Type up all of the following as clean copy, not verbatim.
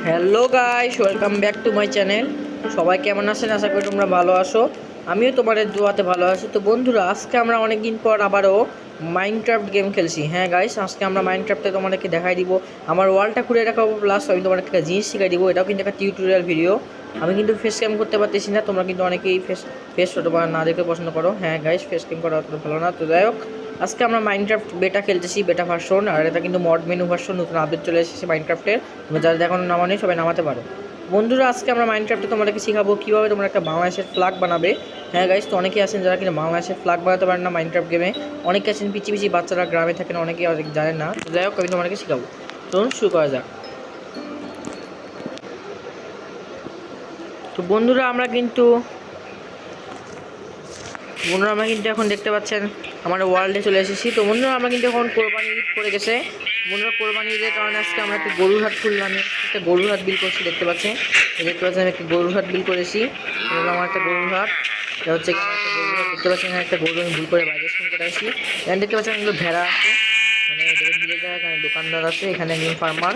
Hello guys, welcome back to my channel. সবাই কেমন আছেন? আশা করি তোমরা ভালো আছো। আমিও তোমাদের দোয়াতে ভালো আছি। তো বন্ধুরা, আজকে আমরা অনেকদিন পর আবারও মাইনক্রাফট গেম খেলছি। হ্যাঁ গাইস, আজকে আমরা মাইনক্রাফটে তোমাদেরকে দেখাই দিব, আমার ওয়ালটা খুলে দেখাবো, প্লাস আমি তোমাদেরকে একটা জিনিস শিখাই দিব। এটাও কিন্তু একটা টিউটোরিয়াল ভিডিও। আমি কিন্তু ফেস ক্যাম করতে পারতেছি না, তোমরা কিন্তু অনেকেই ফেস অথবা না দেখে পছন্দ করো। হ্যাঁ গাইস, ফেস ক্যাম করা অতটা ভালো না। তো যাই হোক, আজকে আমরা মাইনক্রাফট বেটা খেলতেছি, বেটা ভার্সন। আর এটা কিন্তু মড মেনু ভার্সন, নতুন আপডেট চলে এসেছে মাইনক্রাফটের। তোমরা যারা এখনো নামানো সবাই নামাতে পারো। বন্ধুরা, আজকে আমরা মাইনক্রাফটে তোমাদেরকে শিখাবো কীভাবে তোমরা একটা বাংলাদেশের ফ্ল্যাগ বানাবে। হ্যাঁ গাইস, তো অনেকেই আছেন যারা কিন্তু বাংলাদেশের ফ্ল্যাগ বানাতে পারেন না মাইনক্রাফট গেমে। অনেকে আছেন পিছিয়ে পিছিয়ে বাচ্চারা গ্রামে থাকেন, অনেকেই জানেন না। তো যাই হোক, আমি তোমাদেরকে শিখাবো। চলুন শুরু করা যাক। তো বন্ধুরা, আমরা কিন্তু এখন দেখতে পাচ্ছেন আমরা ওয়ার্ল্ডে চলে এসেছি। তো বন্ধুরা, আমরা কিন্তু এখন কোরবানি ঈদ পড়ে গেছে। বন্ধুরা, কোরবানি ঈদের কারণে আজকে আমরা একটা গরুর হাট খুললাম, একটা গরুর হাট বিল করছি। দেখতে পাচ্ছেন আমি একটা গরুর হাট বিল করেছি। আমার একটা গরুর হাট, এটা হচ্ছে একটা গরুর হাট। দেখতে পাচ্ছেন একটা গরু আমি ভুল করে বাইরে করে আসি। এখানে দেখতে পাচ্ছেন এগুলো ভেড়া আছে, মানে দিলে যায়। এখানে দোকানদার আছে, এখানে একজন ফার্মার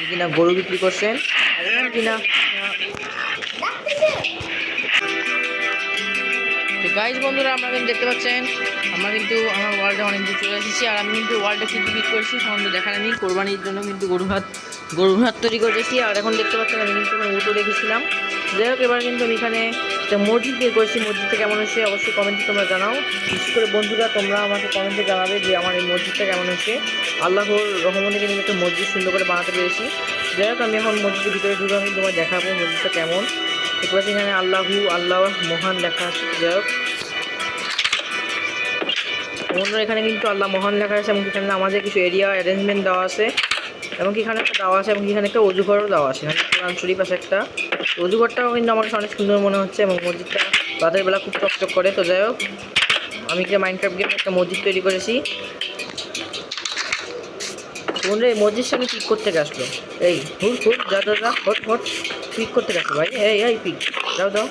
কিনা গরু বিক্রি করছেন। আর এখানে কিনা তো গাইজ বন্ধুরা, আমরা কিন্তু দেখতে পাচ্ছেন আমরা কিন্তু আমার ওয়ার্ল্ডে অনেক দূর চলে এসেছি। আর আমি কিন্তু ওয়ার্ল্ডে কিন্তু বিট করেছি সম্বন্ধে দেখার। আমি কোরবানির জন্য কিন্তু গরুর হাত তৈরি করেছি। আর এখন দেখতে পাচ্ছেন আমি কিন্তু উটো রেখেছিলাম। যাই হোক, এবার কিন্তু আমি এখানে একটা মসজিদ বের করেছি। মসজিদটা কেমন হয়েছে অবশ্যই কমেন্টে তোমরা জানাও। বিশেষ করে বন্ধুরা, তোমরা আমাকে কমেন্টে জানাবে যে আমার এই মসজিদটা কেমন হয়েছে। আল্লাহর রহমতে কিন্তু একটা মসজিদ সুন্দর করে বানাতে পেরেছি। যাই হোক, আমি এখন মসজিদের ভিতরে ঢুকে আমি তোমার দেখাবো মসজিদটা কেমন। দেখতে পাচ্ছি এখানে আল্লাহ মহান লেখা আছে। যাই হোক বন্ধুরা, এখানে কিন্তু আল্লাহ মহান লেখা আছে এবং এখানে আমাদের কিছু এরিয়া অ্যারেঞ্জমেন্ট দেওয়া আছে এবং এখানে একটা দেওয়া আছে এবং এখানে একটা অজুঘরও দেওয়া আছে। এখানে কোরআন শরীফ আছে একটা। অজুঘরটাও কিন্তু আমার অনেক সুন্দর মনে হচ্ছে এবং মসজিদটা রাতের বেলা খুব চকচক করে। তো যাই হোক, আমি যে মাইনক্রাফট গেমে একটা মসজিদ তৈরি করেছি। বন্ধুরা, এই মসজিদটা আমি পিক করতে আসলো। এই যা হট পিক করতে আসলো ভাই। এই পিক দাও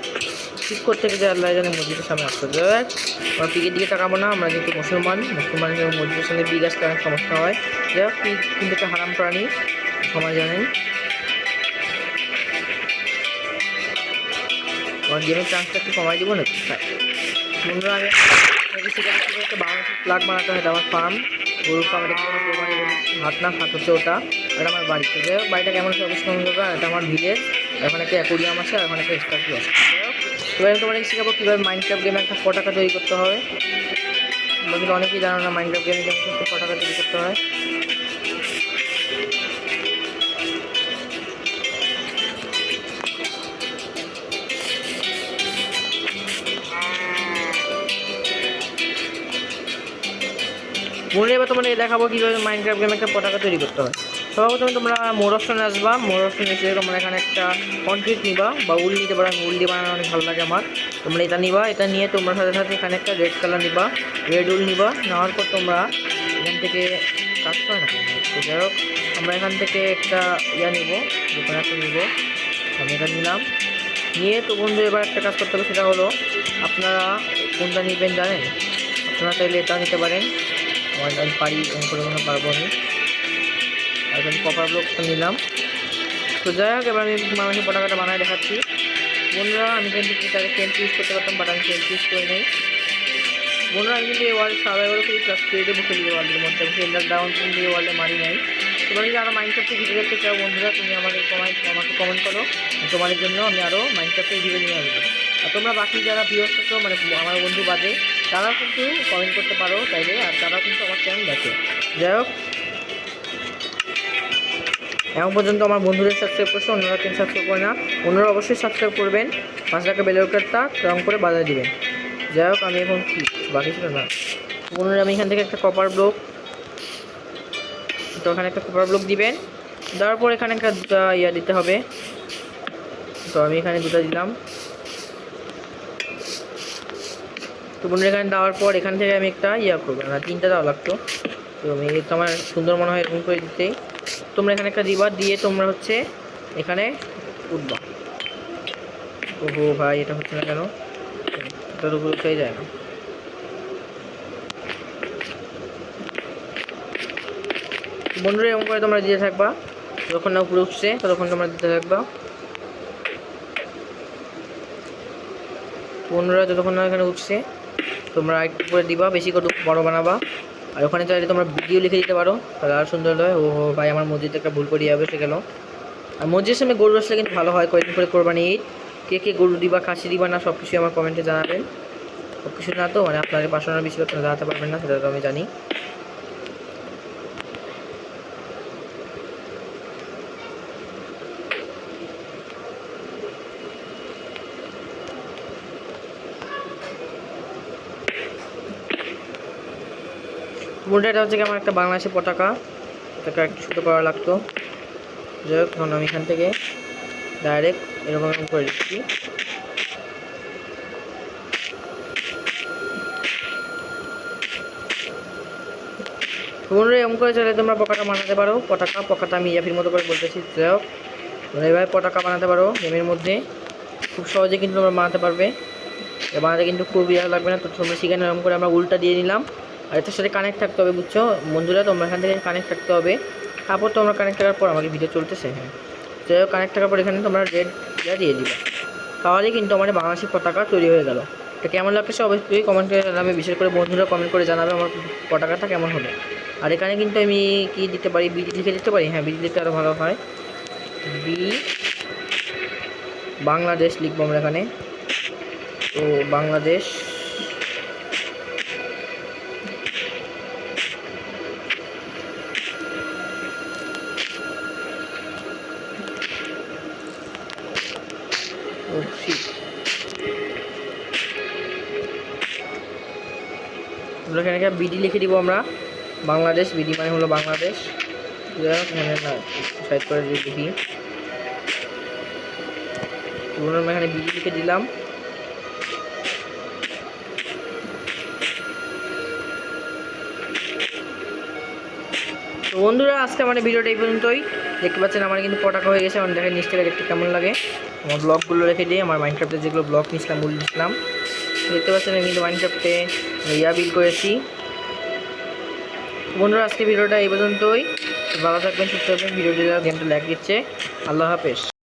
পিক করতে গেছে। আল্লাহ জানে মসজিদের সামনে আসতো। দেখ, আমরা পিকের দিকে তাকাবো না, আমরা কিন্তু মুসলমানের মসজিদের সামনে পিক আসতে অনেক সমস্যা হয়। যাই হোক, পিক কিন্তু একটা হারাম প্রাণী, সবাই জানেন। আমার গেমের চান্সটা একটু কমাই দিব নাকি? বন্ধুরা, আমি একটা বাংলাদেশের ফ্ল্যাগ বানাতে হয়। আমার ফার্ম, গরুর ফার্ম। এটা কিন্তু কোরবানি হাত হচ্ছে ওটা। এটা আমার বাড়িতে। যাই হোক, বাড়িটা কেমন হচ্ছে অবশ্যই কমেন্ট করবে। এটা আমার ভিলেজ। এখন একটা অ্যাকোরিয়াম আছে আর এখন একটা স্ট্যাচু আছে। যাই হোক, এবার আমি তোমাদেরকে শেখাবো কীভাবে মাইনক্রাফট গেমে একটা পতাকা তৈরি করতে হবে। তোমরা কিন্তু অনেকেই জানো না মাইনক্রাফট গেমে কিন্তু পতাকা তৈরি করতে হয়। মনে এবার তোমাদের দেখাবো কীভাবে মাইনক্রাফট গেমে একটা পতাকা তৈরি করতে হয়। সর্বপ্রথমে তোমরা মোর অপশনে আসবা। মোর অপশনে এসে তোমরা এখানে একটা কনক্রিট নিবা বা উল নিতে পারো। উল দিয়ে বানানো অনেক ভালো লাগে আমার। তোমরা এটা নিবা, এটা নিয়ে তোমরা সাথে সাথে এখানে একটা রেড কালার নিবা, রেড উল নিবা। নেওয়ার পর তোমরা এখান থেকে কাজ করে না। তো যাই হোক, আমরা এখান থেকে একটা নিব, দোকানে একটা নিব। আমি এটা নিলাম। নিয়ে তো বন্ধু, এবার একটা কাজ করতে হবে, সেটা হলো আপনারা কোনটা নেবেন জানেন? আপনারা চাইলে এটা নিতে পারেন। আমি পারি, করে কোনো পারবো আমি। আর আমি কপার ব্লকটা নিলাম। তো যাই হোক, এবার আমি মানুষের পটাকাটা বানায় দেখাচ্ছি। বন্ধুরা, আমি কিন্তু তাদের ফ্রেন্ড ইউজ করতে পারতাম, বাট আমি ফ্রেন্ড ইউজ করে নেই। বন্ধুরা, আমি কিন্তু এই ওয়ার্ল্ড সার্ভাইভারও খেলি, প্লাস ক্রিয়েটিভও খেলি ওয়ার্ল্ডের মধ্যে। আমি এন্ডার ডাউন কিন্তু এই ওয়ার্ল্ডে মারি নাই। তোমরা যদি আরও মাইনক্রাফটে ভিডিও দেখতে চাও বন্ধুরা, তুমি আমাকে কমেন্ট করো। তোমাদের জন্য আমি আরও মাইনক্রাফটের ভিডিও নিয়ে আসবো। আর তোমরা বাকি যারা ভিউয়ার্স আছো, মানে আমার বন্ধু বাদে, তারাও কিন্তু কমেন্ট করতে পারো চাইলে। আর তারাও কিন্তু আমার চ্যানেল দেখে। যাই হোক, এখন পর্যন্ত আমার বন্ধুদের সাবস্ক্রাইব করছে, অন্যরা কেন সাবস্ক্রাইব করে না? অন্যরা অবশ্যই সাবস্ক্রাইব করবেন। 5 টাকা বেলের কার্ডটা রং করে বাজায় দিবেন। যাই হোক, আমি এখন কি বাকি ছিল না। বন্ধুরা, আমি এখান থেকে একটা কপার ব্লক, তো এখানে একটা কপার ব্লক দিবেন। দেওয়ার পর এখানে একটা দুটা দিতে হবে। তো আমি এখানে দুটা দিলাম। তো বন্ধুরা, এখানে দেওয়ার পর এখান থেকে আমি একটা করবো না, 3টা দেওয়া লাগতো। তো আমি তো আমার সুন্দর মনে হয় এরকম করে দিতেই। তোমরা এখানে একটা দিবা, দিয়ে তোমরা হচ্ছে এখানে উঠবা। ওহো ভাই, এটা হচ্ছে না কেন? এটা তো উঠেই যায় না। বন্ধুরা, এরকম করে তোমরা দিয়ে থাকবা। যতক্ষণ না উপরে উঠছে ততক্ষণ তোমরা দিতে থাকবা। বন্ধুরা যতক্ষণ না এখানে উঠছে তোমরা একটু করে দিবা, বেশি করে বড় বানাবা। আর ওখানে চাইলে তোমরা ভিডিও লিখে দিতে পারো, তাহলে আর সুন্দর হয়। ও ভাই আমার মসজিদে একটা ভুল করে যাবে সে গেল। আর মসজিদের সামনে গরু আসলে কিন্তু ভালো হয়, কয়েকদিন করে কোরবানি ঈদ। কে কে গরু দিবা, খাসি দিবা না, সব কিছুই আমার কমেন্টে জানাবেন। সব কিছু না তো মানে আপনাদের পার্সোনাল বিষয় আপনারা জানাতে পারবেন না, সেটা তো আমি জানি। বন্ধুরা এটা হচ্ছে কি আমার একটা বাংলাদেশের পতাকা, এটাকে একটু ছোটো করা লাগতো। যাই হোক এখন আমি এখান থেকে ডাইরেক্ট এরকম করে দিচ্ছি। বন্ধুরা এরকম করে চাইলে তোমরা পতাকা বানাতে পারো। পতাকা আমি ইয়াফির মতো করে বলতেছি। যাই হোক তোমরা এভাবে পতাকা বানাতে পারো গেমের মধ্যে, খুব সহজে কিন্তু তোমরা বানাতে পারবে। বানাতে কিন্তু খুব ইয়া লাগবে না। তো তোমরা সেখানে এরকম করে আমরা উল্টা দিয়ে নিলাম। আর এটার সাথে কানেক্ট থাকতে হবে, বুঝছো বন্ধুরা? তোমরা এখান থেকে কানেক্ট থাকতে হবে। তারপর তোমরা কানেক্ট থাকার পর আমাকে ভিডিও চলতেছে, হ্যাঁ যাই হোক কানেক্ট থাকার পর এখানে তোমরা রেড ইয়া দিয়ে দিবে, তাহলেই কিন্তু আমাদের বাংলাদেশি পতাকা তৈরি হয়ে গেল। এটা কেমন লাগছে অবশ্যই কমেন্ট করে জানাবে, বিশেষ করে বন্ধুরা কমেন্ট করে জানাবে আমার পতাকাটা কেমন হবে। আর এখানে কিন্তু আমি কি দিতে পারি, বিডি লিখে দিতে পারি। হ্যাঁ বিডি দিতে আরও ভালো হয়। বি বাংলাদেশ লিখবো আমরা এখানে। তো বাংলাদেশ এখানে বিডি লিখে দিব আমরা, বাংলাদেশ। বিডি মানে হলো বাংলাদেশ। এখানে না সাইড করে দিয়ে দেখি, আমরা এখানে বিডি লিখে দিলাম। তো বন্ধুরা আজকে আমাদের ভিডিওটা এই পর্যন্তই। দেখতে পাচ্ছেন আমার কিন্তু পটাকা হয়ে গেছে। আমার দেখেন নিচটা দেখতে কেমন লাগে। আমার ব্লগগুলো রেখে দিই, আমার মাইনক্রাফ্টে যেগুলো ব্লগ নিয়েছিলাম মূল নিয়েছিলাম। দেখতে পাচ্ছেন আমি কিন্তু মাইনক্রাফ্টে ইয়া বিল করেছি। বন্ধুরা আজকে ভিডিওটা এই পর্যন্তই। ভালো থাকবেন, সুস্থ থাকবেন। ভিডিওটি গেমটা লাইক দিচ্ছে। আল্লাহ হাফেজ।